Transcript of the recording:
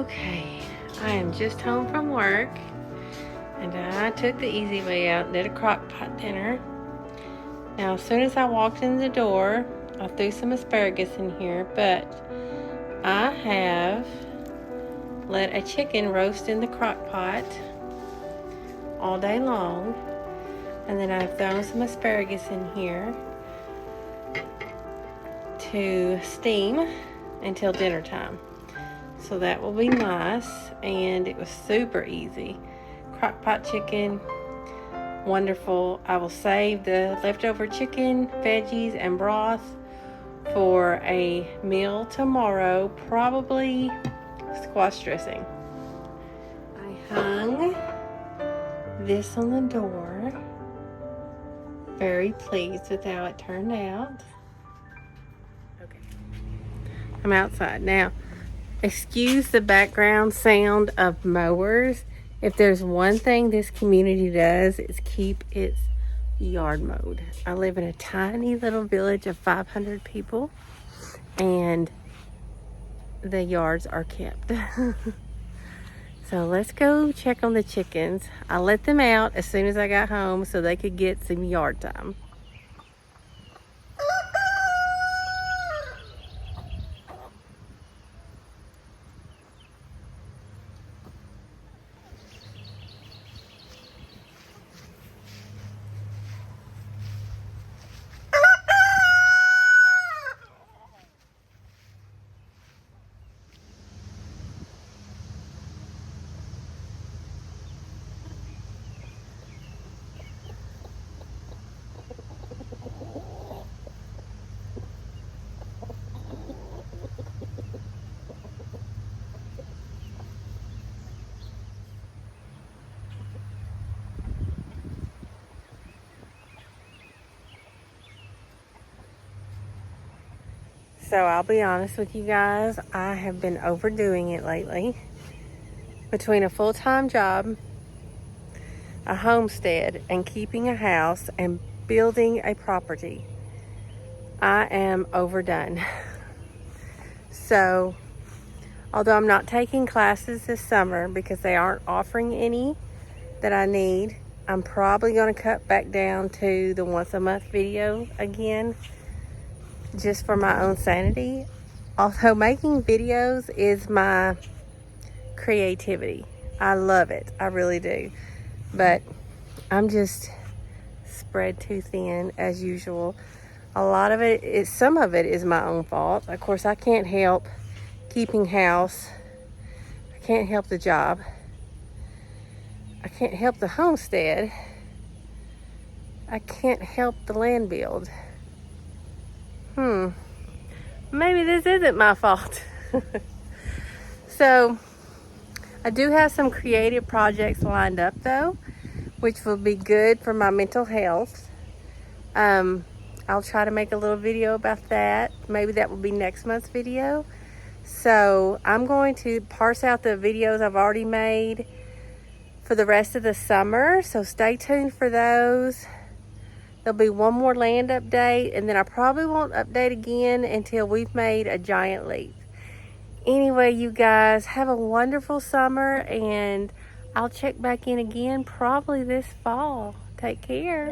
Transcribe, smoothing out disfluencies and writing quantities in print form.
Okay, I am just home from work and I took the easy way out and did a crock pot dinner. Now, as soon as I walked in the door, I threw some asparagus in here, but I have let a chicken roast in the crock pot all day long, and then I've thrown some asparagus in here to steam until dinner time. So that will be nice, and it was super easy. Crock pot chicken, wonderful. I will save the leftover chicken, veggies, and broth for a meal tomorrow, probably squash dressing. I hung this on the door. Very pleased with how it turned out. Okay, I'm outside now. Excuse the background sound of mowers. If there's one thing this community does, is keep its yard mowed. I live in a tiny little village of 500 people, and the yards are kept. So let's go check on the chickens. I let them out as soon as I got home so they could get some yard time. So I'll be honest with you guys, I have been overdoing it lately. Between a full-time job, a homestead, and keeping a house and building a property, I am overdone. So, although I'm not taking classes this summer because they aren't offering any that I need, I'm probably going to cut back down to the once a month video again, just for my own sanity. Although making videos is my creativity. I love it. I really do. But I'm just spread too thin as usual. A lot of it is, some of it is my own fault. Of course, I can't help keeping house. I can't help the job. I can't help the homestead. I can't help the land build. Maybe this isn't my fault. So, I do have some creative projects lined up though, which will be good for my mental health. I'll try to make a little video about that. Maybe that will be next month's video. So, I'm going to parse out the videos I've already made for the rest of the summer. So, stay tuned for those. There'll be one more land update, and then I probably won't update again until we've made a giant leap. Anyway, you guys, have a wonderful summer, and I'll check back in again probably this fall. Take care.